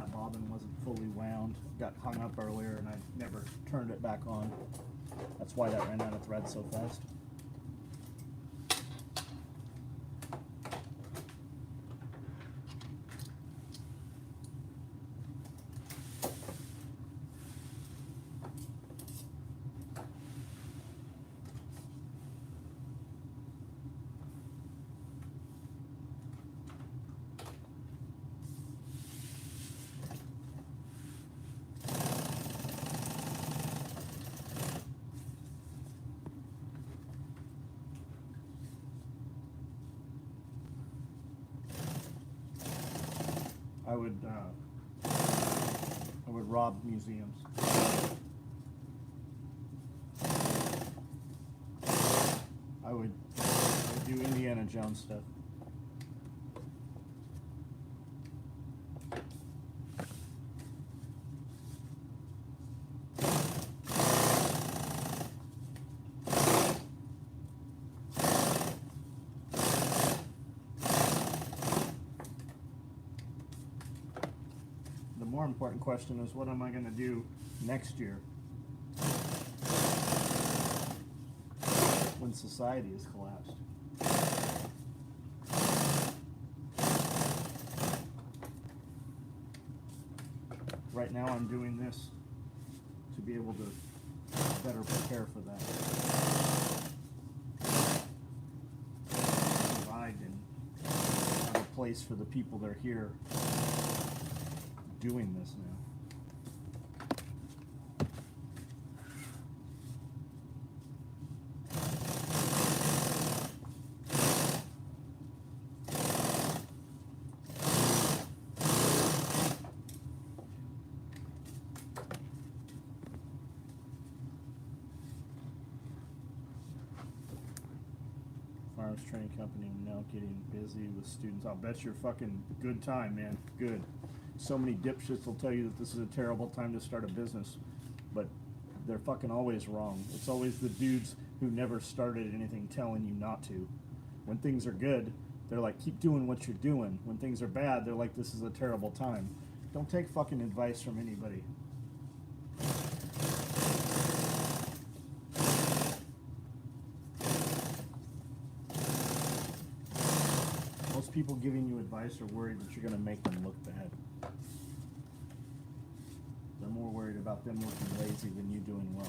that bobbin wasn't fully wound. Got hung up earlier and I never turned it back on. That's why that ran out of thread so fast. I would rob museums. I would do Indiana Jones stuff. The more important question is, what am I going to do next year when society has collapsed? Right now I'm doing this to be able to better prepare for that. Provide and have a place for the people that are here doing this now. Farmers Training Company now getting busy with students. I'll bet you're fucking good time, man. Good. So many dipshits will tell you that this is a terrible time to start a business, but they're fucking always wrong. It's always the dudes who never started anything telling you not to. When things are good, they're like, keep doing what you're doing. When things are bad, they're like, this is a terrible time. Don't take fucking advice from anybody. Most people giving you advice are worried that you're going to make them look bad. They're more worried about them looking lazy than you doing well.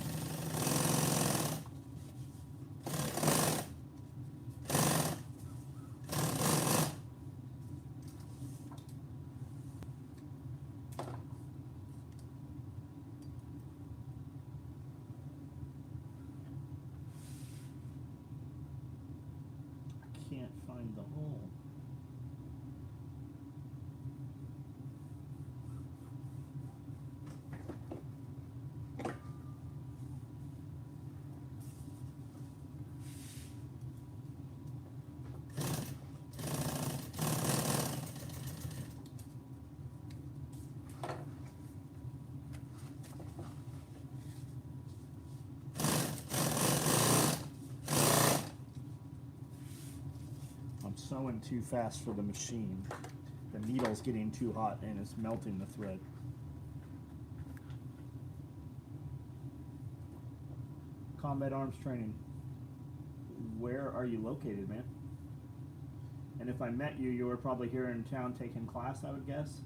I can't find the hole. I'm sewing too fast for the machine. The needle's getting too hot and it's melting the thread. Combat Arms Training. Where are you located, man? And if I met you, you were probably here in town taking class, I would guess.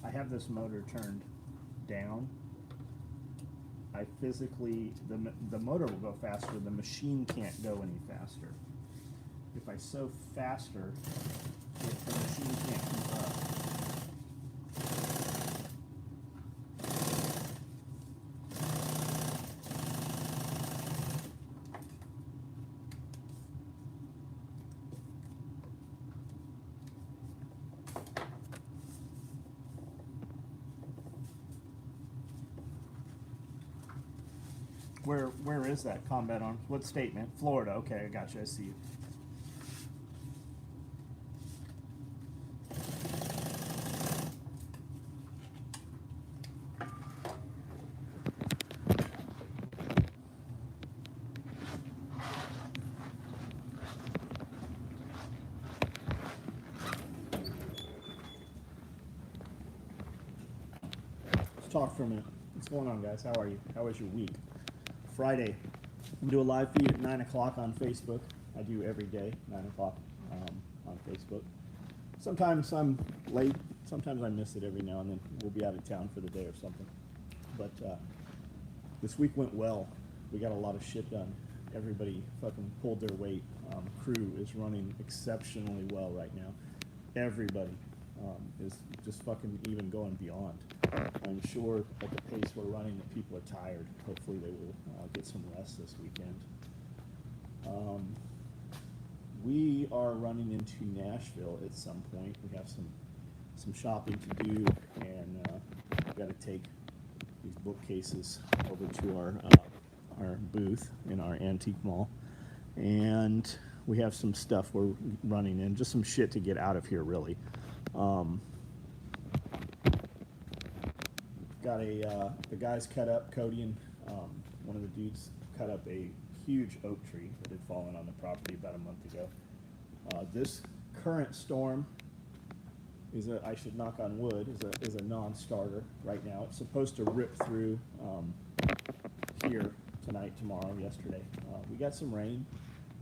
I have this motor turned down. I physically, the motor will go faster, the machine can't go any faster. If I sew faster, the machine can't keep up. Where is that Combat Arms? What state, man? Florida. Okay, I got you. I see you. Let's talk for a minute. What's going on, guys? How are you? How was your week? Friday. I'm do a live feed at 9 o'clock on Facebook. I do every day, 9 o'clock on Facebook. Sometimes I'm late. Sometimes I miss it every now and then. We'll be out of town for the day or something. But this week went well. We got a lot of shit done. Everybody fucking pulled their weight. Crew is running exceptionally well right now. Everybody is just fucking even going beyond. I'm sure at the pace we're running that people are tired. Hopefully they will get some rest this weekend. We are running into Nashville at some point. We have some shopping to do, and we've got to take these bookcases over to our booth in our antique mall. And we have some stuff we're running in, just some shit to get out of here, really. Got the guys cut up, Cody and one of the dudes cut up a huge oak tree that had fallen on the property about a month ago. This current storm is I should knock on wood, is a non-starter right now. It's supposed to rip through here tonight, tomorrow, yesterday. We got some rain.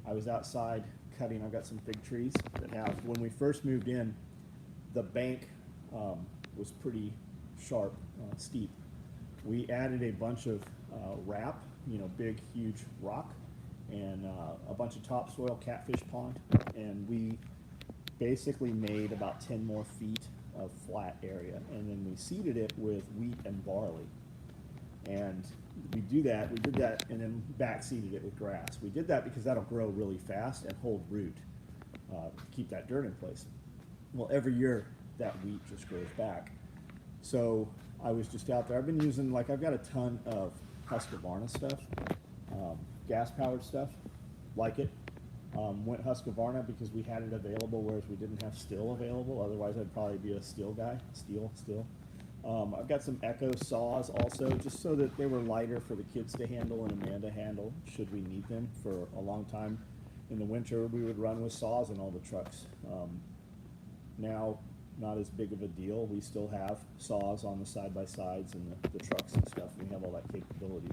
I was outside cutting. I've got some big trees that have, when we first moved in, the bank was pretty sharp, steep. We added a bunch of wrap, big, huge rock, and a bunch of topsoil, catfish pond, and we basically made about 10 more feet of flat area, and then we seeded it with wheat and barley. And we did that, and then back seeded it with grass. We did that because that'll grow really fast and hold root, keep that dirt in place. Well, every year that wheat just grows back. So I was just out there. I've been using, I've got a ton of Husqvarna stuff, gas-powered stuff, like it. Went Husqvarna because we had it available, whereas we didn't have Stihl available. Otherwise, I'd probably be a Stihl guy. Stihl. I've got some Echo saws also, just so that they were lighter for the kids to handle and Amanda handle, should we need them. For a long time in the winter, we would run with saws in all the trucks. Now, not as big of a deal. We still have saws on the side-by-sides and the trucks and stuff. We have all that capability.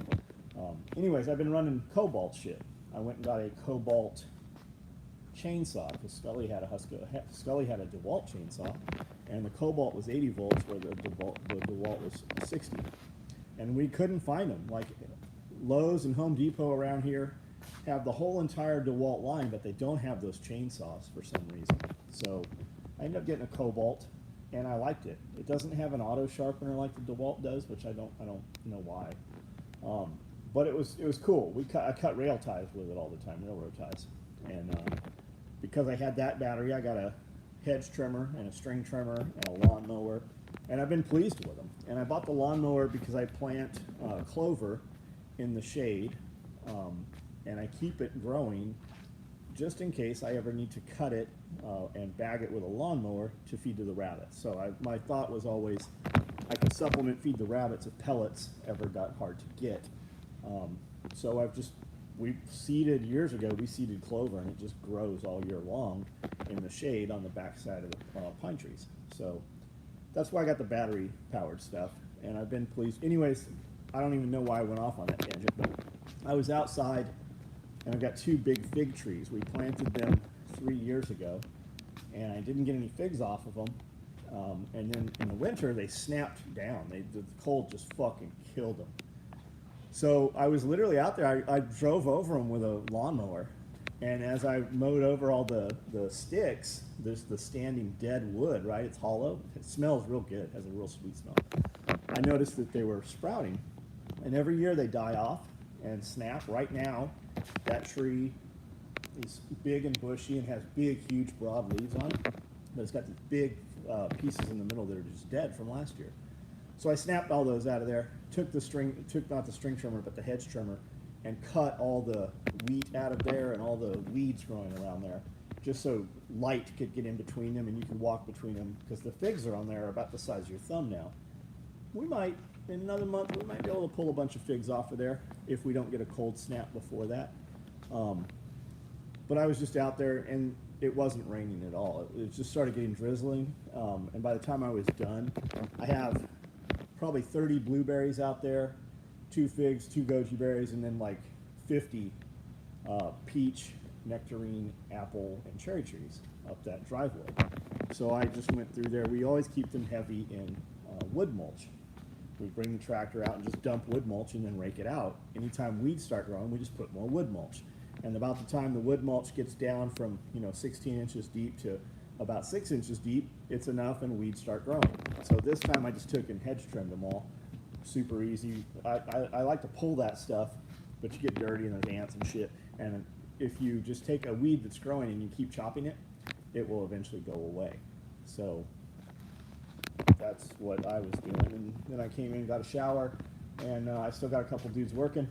Anyways, I've been running Cobalt shit. I went and got a Cobalt chainsaw because Scully had a DeWalt chainsaw, and the Cobalt was 80 volts where the DeWalt was 60. And we couldn't find them. Lowe's and Home Depot around here have the whole entire DeWalt line, but they don't have those chainsaws for some reason. So I ended up getting a Cobalt, and I liked it. It doesn't have an auto sharpener like the DeWalt does, which I don't know why. But it was cool. I cut rail ties with it all the time, railroad ties. And because I had that battery, I got a hedge trimmer and a string trimmer and a lawnmower, and I've been pleased with them. And I bought the lawnmower because I plant clover in the shade, and I keep it growing just in case I ever need to cut it and bag it with a lawnmower to feed to the rabbits. So my thought was always I could supplement feed the rabbits if pellets ever got hard to get. So we seeded years ago, we seeded clover, and it just grows all year long in the shade on the backside of the pine trees. So that's why I got the battery powered stuff, and I've been pleased. Anyways, I don't even know why I went off on that tangent, but I was outside, and I've got two big fig trees. We planted them 3 years ago, and I didn't get any figs off of them. And then in the winter, they snapped down. The cold just fucking killed them. So I was literally out there. I drove over them with a lawnmower, and as I mowed over all the sticks, there's the standing dead wood, right? It's hollow. It smells real good. It has a real sweet smell. I noticed that they were sprouting, and every year they die off and snap. Right now, that tree is big and bushy and has big, huge, broad leaves on it, but it's got these big pieces in the middle that are just dead from last year. So I snapped all those out of there, took not the string trimmer, but the hedge trimmer, and cut all the wheat out of there and all the weeds growing around there, just so light could get in between them and you can walk between them, because the figs are on there about the size of your thumb now. We might, in another month, we might be able to pull a bunch of figs off of there if we don't get a cold snap before that. But I was just out there, and it wasn't raining at all. It just started getting drizzling, and by the time I was done, I have probably 30 blueberries out there, 2 figs, 2 goji berries, and then like 50 peach, nectarine, apple, and cherry trees up that driveway. So I just went through there. We always keep them heavy in wood mulch. We bring the tractor out and just dump wood mulch and then rake it out. Anytime weeds start growing, we just put more wood mulch. And about the time the wood mulch gets down from 16 inches deep to about 6 inches deep, it's enough and weeds start growing. So this time I just took and hedge trimmed them all. Super easy. I like to pull that stuff, but you get dirty and there's ants and shit. And if you just take a weed that's growing and you keep chopping it, it will eventually go away. So that's what I was doing. And then I came in, got a shower, and I still got a couple dudes working.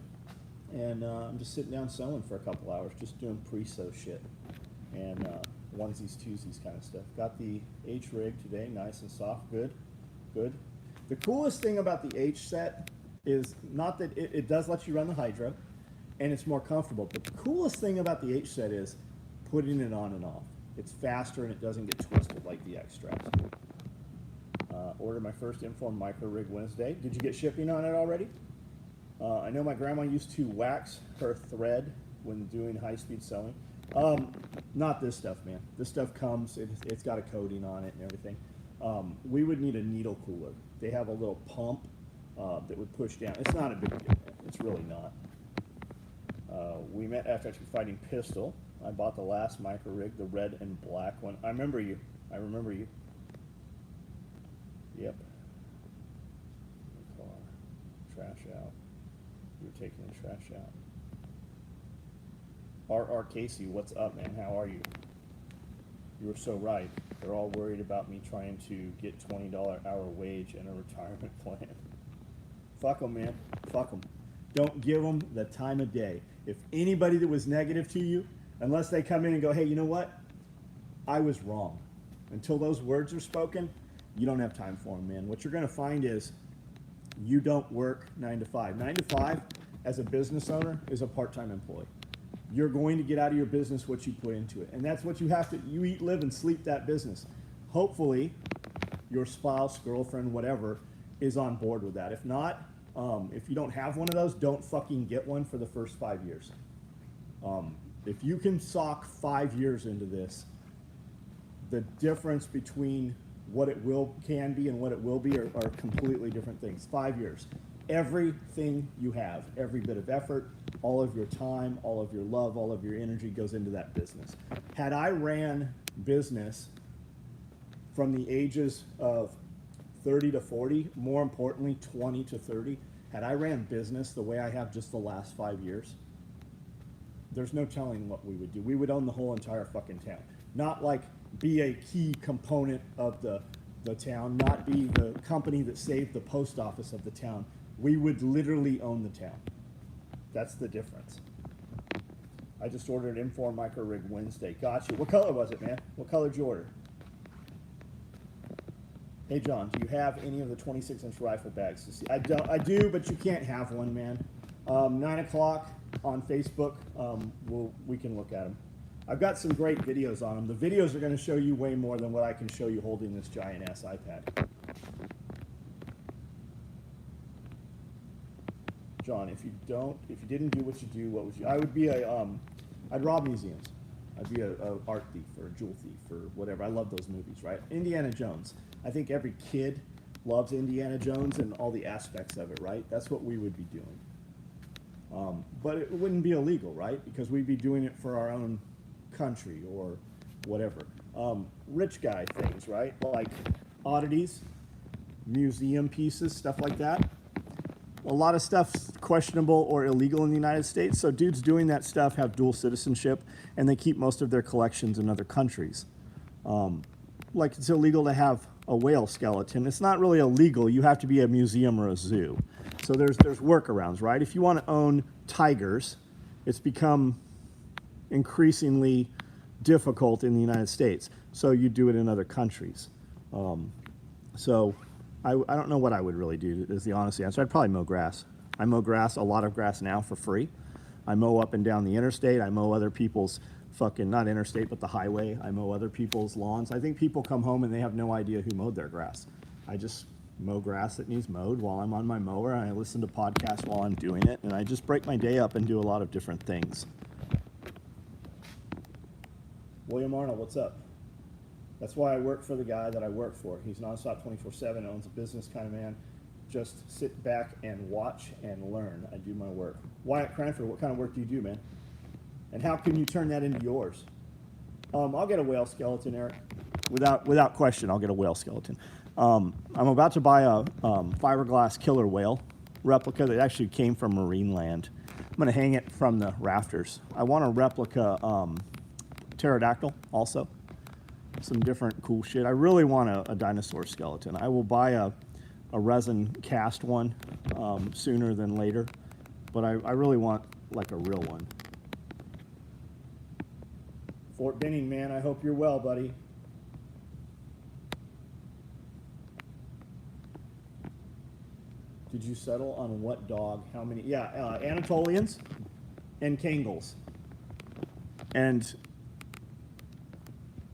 And I'm just sitting down sewing for a couple hours, just doing pre-sew shit. And onesies, twosies kind of stuff. Got the H rig today, nice and soft, good, good. The coolest thing about the H set is not that it does let you run the hydro, and it's more comfortable, but the coolest thing about the H set is putting it on and off. It's faster and it doesn't get twisted like the X straps. Ordered my first Inform micro rig Wednesday. Did you get shipping on it already? I know my grandma used to wax her thread when doing high-speed sewing. Not this stuff, man. This stuff comes, it's got a coating on it and everything. We would need a needle cooler. They have a little pump that would push down. It's not a big deal, man. It's really not. We met after fighting Pistol. I bought the last micro rig, the red and black one. I remember you. I remember you. Yep. Car. Trash out. You were taking the trash out. R.R. Casey, what's up, man? How are you? You were so right. They're all worried about me trying to get $20 hour wage and a retirement plan. Fuck them, man. Fuck them. Don't give them the time of day. If anybody that was negative to you, unless they come in and go, hey, you know what? I was wrong. Until those words are spoken, you don't have time for them, man. What you're going to find is you don't work 9 to 5. 9 to 5, as a business owner, is a part-time employee. You're going to get out of your business what you put into it. And that's what you have to, you eat, live, and sleep that business. Hopefully, your spouse, girlfriend, whatever, is on board with that. If not, if you don't have one of those, don't fucking get one for the first 5 years. If you can sock 5 years into this, the difference between what it can be and what it will be are completely different things. 5 years. Everything you have, every bit of effort, all of your time, all of your love, all of your energy goes into that business. Had I ran business from the ages of 30 to 40, more importantly, 20 to 30, had I ran business the way I have just the last 5 years, there's no telling what we would do. We would own the whole entire fucking town. Not like be a key component of the town, not be the company that saved the post office of the town. We would literally own the town. That's the difference. I just ordered Inform micro rig Wednesday. Gotcha. What color was it, man? What color did you order? Hey John, do you have any of the 26-inch rifle bags to see? I do, but you can't have one, man. 9 o'clock on Facebook. We can look at them. I've got some great videos on them. The videos are going to show you way more than what I can show you holding this giant ass iPad. John, if you didn't do what you do, what would you? I would be I'd rob museums. I'd be a art thief or a jewel thief or whatever. I love those movies, right? Indiana Jones. I think every kid loves Indiana Jones and all the aspects of it, right? That's what we would be doing. But it wouldn't be illegal, right? Because we'd be doing it for our own country or whatever. Rich guy things, right? Like oddities, museum pieces, stuff like that. A lot of stuff's questionable or illegal in the United States, so dudes doing that stuff have dual citizenship, and they keep most of their collections in other countries. Like it's illegal to have a whale skeleton. It's not really illegal. You have to be a museum or a zoo. So So there's workarounds, right? If you want to own tigers, it's become increasingly difficult in the United States. So you do it in other countries. So I don't know what I would really do, is the honest answer. I'd probably mow grass. I mow grass, a lot of grass now for free. I mow up and down the interstate. I mow other people's not interstate, but the highway. I mow other people's lawns. I think people come home and they have no idea who mowed their grass. I just mow grass that needs mowed while I'm on my mower. I listen to podcasts while I'm doing it, and I just break my day up and do a lot of different things. William Arnold, what's up? That's why I work for the guy that I work for. He's nonstop 24/7, owns a business kind of man. Just sit back and watch and learn. I do my work. Wyatt Cranford, what kind of work do you do, man? And how can you turn that into yours? I'll get a whale skeleton, Eric. Without question, I'll get a whale skeleton. I'm about to buy a fiberglass killer whale replica that actually came from Marineland. I'm going to hang it from the rafters. I want a replica pterodactyl also. Some different cool shit. I really want a dinosaur skeleton. I will buy a resin cast one sooner than later, but I really want like a real one. Fort Benning, man, I hope you're well, buddy. Did you settle on what dog? How many? Yeah, Anatolians and Kangals. And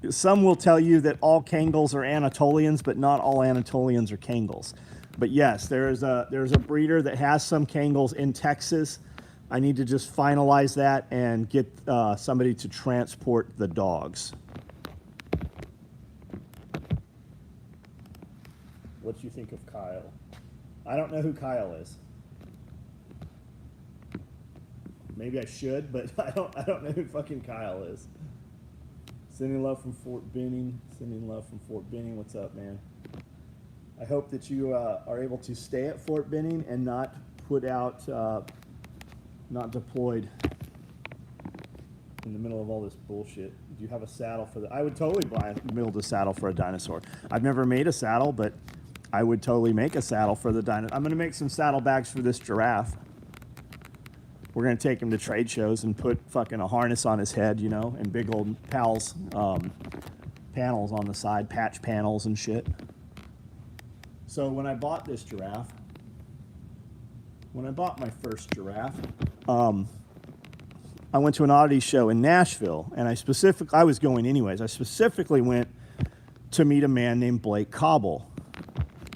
some will tell you that all Kangals are Anatolians, but not all Anatolians are Kangals. But yes, there's a breeder that has some Kangals in Texas. I need to just finalize that and get somebody to transport the dogs. What do you think of Kyle? I don't know who Kyle is. Maybe I should, but I don't know who fucking Kyle is. Sending love from Fort Benning. Sending love from Fort Benning. What's up, man? I hope that you are able to stay at Fort Benning and not put out, not deployed in the middle of all this bullshit. Do you have a saddle for I would totally build a saddle for a dinosaur. I've never made a saddle, but I would totally make a saddle for the dinosaur. I'm going to make some saddlebags for this giraffe. We're going to take him to trade shows and put fucking a harness on his head, you know, and big old panels on the side, patch panels and shit. So when I bought this giraffe, when I bought my first giraffe, I went to an oddity show in Nashville, and I was going anyways. I specifically went to meet a man named Blake Cobble,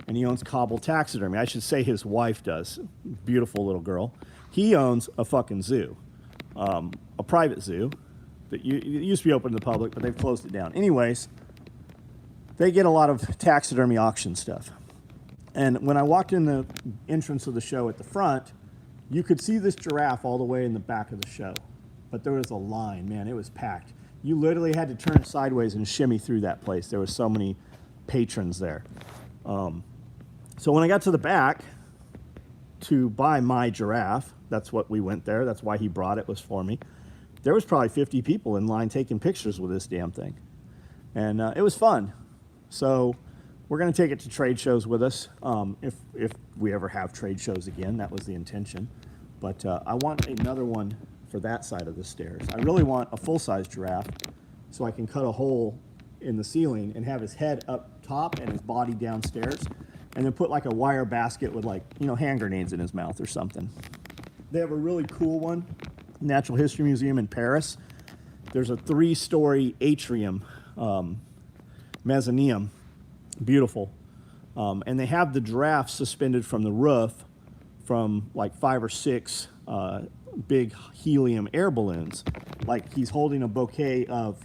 and he owns Cobble Taxidermy. I should say his wife does. Beautiful little girl. He owns a fucking zoo, a private zoo that it used to be open to the public, but they've closed it down. Anyways, they get a lot of taxidermy auction stuff. And when I walked in the entrance of the show at the front, you could see this giraffe all the way in the back of the show. But there was a line, man, it was packed. You literally had to turn sideways and shimmy through that place. There were so many patrons there. So when I got to the back to buy my giraffe, that's what we went there. That's why he brought it, was for me. There was probably 50 people in line taking pictures with this damn thing. And it was fun. So we're going to take it to trade shows with us, if we ever have trade shows again. That was the intention. But I want another one for that side of the stairs. I really want a full-size giraffe so I can cut a hole in the ceiling and have his head up top and his body downstairs, and then put like a wire basket with, like, you know, hand grenades in his mouth or something. They have a really cool one, Natural History Museum in Paris. There's a 3-story atrium, mezzanine. Beautiful. And they have the giraffe suspended from the roof from like 5 or 6 big helium air balloons. Like he's holding a bouquet of,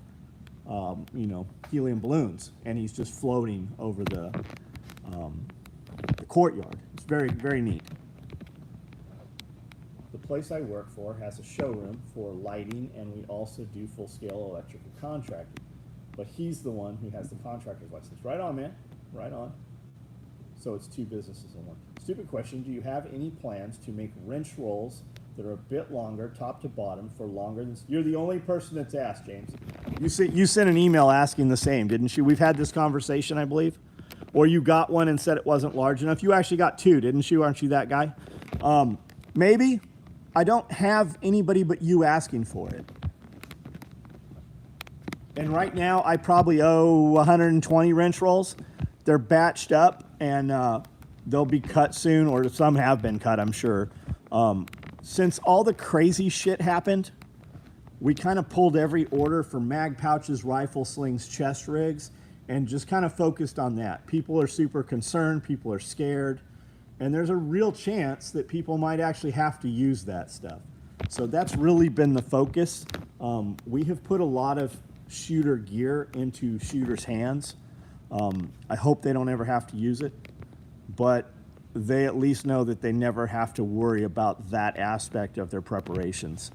helium balloons, and he's just floating over the courtyard. It's very, very neat. The place I work for has a showroom for lighting, and we also do full-scale electrical contracting. But he's the one who has the contractor's license. Right on, man. Right on. So it's 2 businesses in one. Stupid question. Do you have any plans to make wrench rolls that are a bit longer, top to bottom, for longer than... You're the only person that's asked, James. You sent an email asking the same, didn't you? We've had this conversation, I believe. Or you got one and said it wasn't large enough. You actually got 2, didn't you? Aren't you that guy? Maybe. I don't have anybody but you asking for it. And right now, I probably owe 120 wrench rolls. They're batched up, and they'll be cut soon, or some have been cut, I'm sure. Since all the crazy shit happened, we kind of pulled every order for mag pouches, rifle slings, chest rigs, and just kind of focused on that. People are super concerned. People are scared. And there's a real chance that people might actually have to use that stuff. So that's really been the focus. We have put a lot of shooter gear into shooters' hands. I hope they don't ever have to use it, but they at least know that they never have to worry about that aspect of their preparations.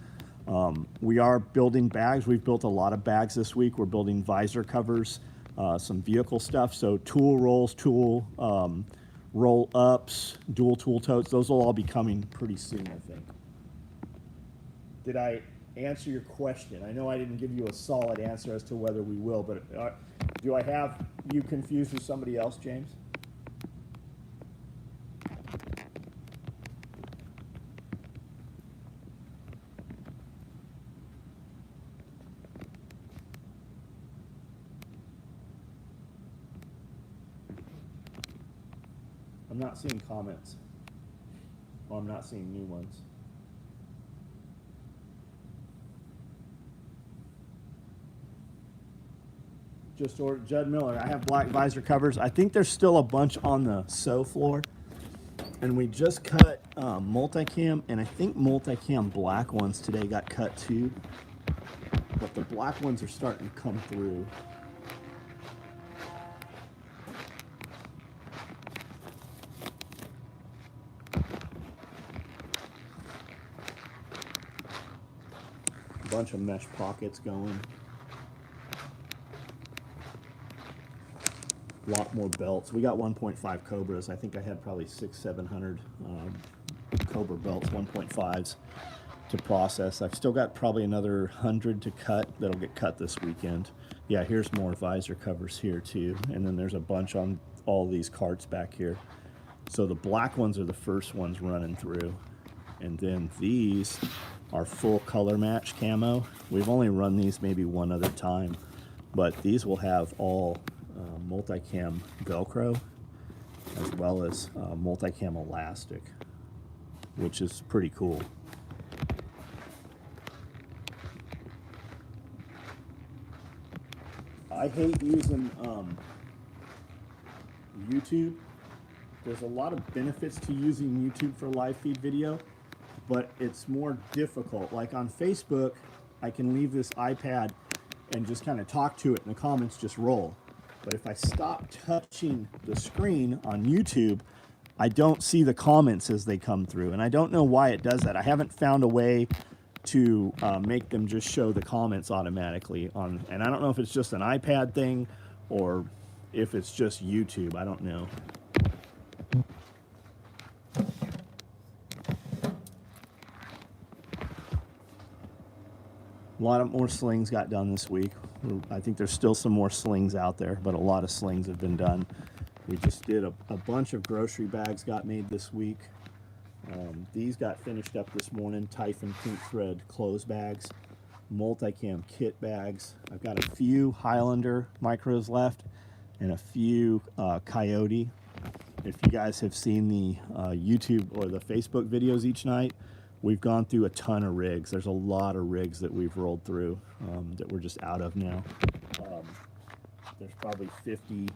We are building bags. We've built a lot of bags this week. We're building visor covers, some vehicle stuff. So tool rolls, tool roll ups, dual tool totes. Those will all be coming pretty soon, I think. Did I answer your question? I know I didn't give you a solid answer as to whether we will, but do I have you confused with somebody else, James? I'm not seeing comments. Well, I'm not seeing new ones. Just ordered Judd Miller. I have black visor covers. I think there's still a bunch on the sew floor. And we just cut multicam, and I think multicam black ones today got cut too. But the black ones are starting to come through. Bunch of mesh pockets going. A lot more belts. We got 1.5 Cobras. I think I had probably 600-700 Cobra belts, 1.5s to process. I've still got probably another 100 to cut that'll get cut this weekend. Yeah, here's more visor covers here too. And then there's a bunch on all these carts back here. So the black ones are the first ones running through. And then these are full color match camo. We've only run these maybe one other time, but these will have all multicam Velcro as well as multicam elastic, which is pretty cool. I hate using YouTube. There's a lot of benefits to using YouTube for live feed video, but it's more difficult. Like on Facebook, I can leave this iPad and just kind of talk to it and the comments just roll. But if I stop touching the screen on YouTube, I don't see the comments as they come through. And I don't know why it does that. I haven't found a way to make them just show the comments automatically on, and I don't know if it's just an iPad thing or if it's just YouTube. I don't know. A lot of more slings got done this week. I think there's still some more slings out there, but a lot of slings have been done. We just did a bunch of grocery bags got made this week. These got finished up this morning. Typhon Pink Thread clothes bags, multicam kit bags. I've got a few Highlander micros left and a few Coyote. If you guys have seen the YouTube or the Facebook videos each night, we've gone through a ton of rigs. There's a lot of rigs that we've rolled through that we're just out of now. There's probably 50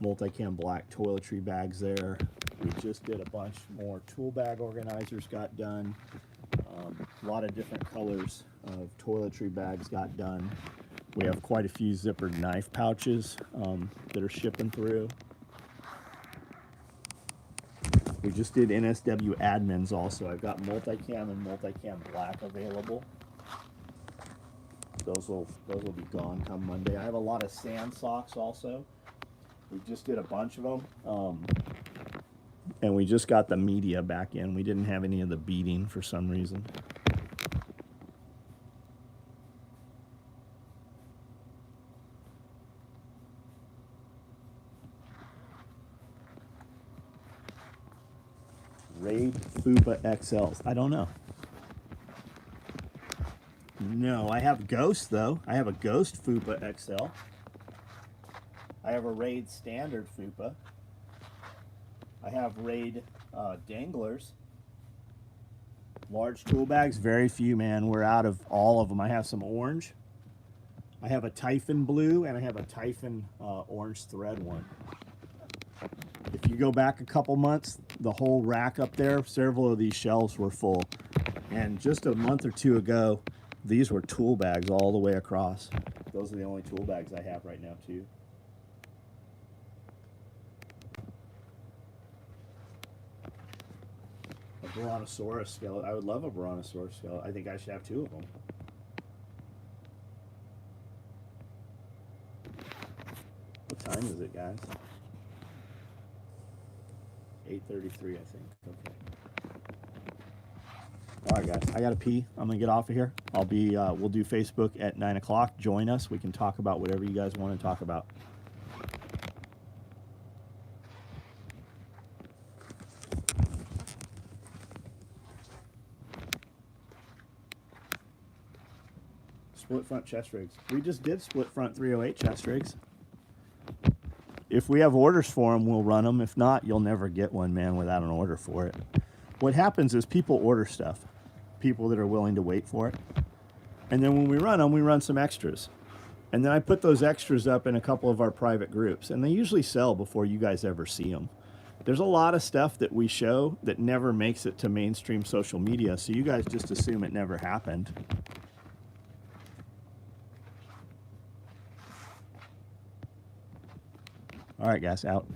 multicam black toiletry bags there. We just did a bunch more tool bag organizers got done. A lot of different colors of toiletry bags got done. We have quite a few zippered knife pouches that are shipping through. We just did NSW admins also. I've got multicam and multicam black available. Those will be gone come Monday. I have a lot of sand socks also. We just did a bunch of them. And we just got the media back in. We didn't have any of the beading for some reason. Raid Fupa XLs. I don't know. No, I have Ghost though. I have a Ghost Fupa XL. I have a Raid Standard Fupa. I have Raid Danglers. Large tool bags, very few, man. We're out of all of them. I have some orange. I have a Typhon blue, and I have a Typhon orange thread one. If you go back a couple months, the whole rack up there, several of these shelves were full. And just a month or two ago, these were tool bags all the way across. Those are the only tool bags I have right now, too. A Brontosaurus skeleton. I would love a Brontosaurus skeleton. I think I should have 2 of them. What time is it, guys? 8:33, I think. Okay. All right, guys. I gotta pee. I'm gonna get off of here. I'll be. We'll do Facebook at 9 o'clock. Join us. We can talk about whatever you guys want to talk about. Split front chest rigs. We just did split front 308 chest rigs. If we have orders for them, we'll run them. If not, you'll never get one, man, without an order for it. What happens is people order stuff, people that are willing to wait for it. And then when we run them, we run some extras. And then I put those extras up in a couple of our private groups. And they usually sell before you guys ever see them. There's a lot of stuff that we show that never makes it to mainstream social media. So you guys just assume it never happened. All right, guys, out.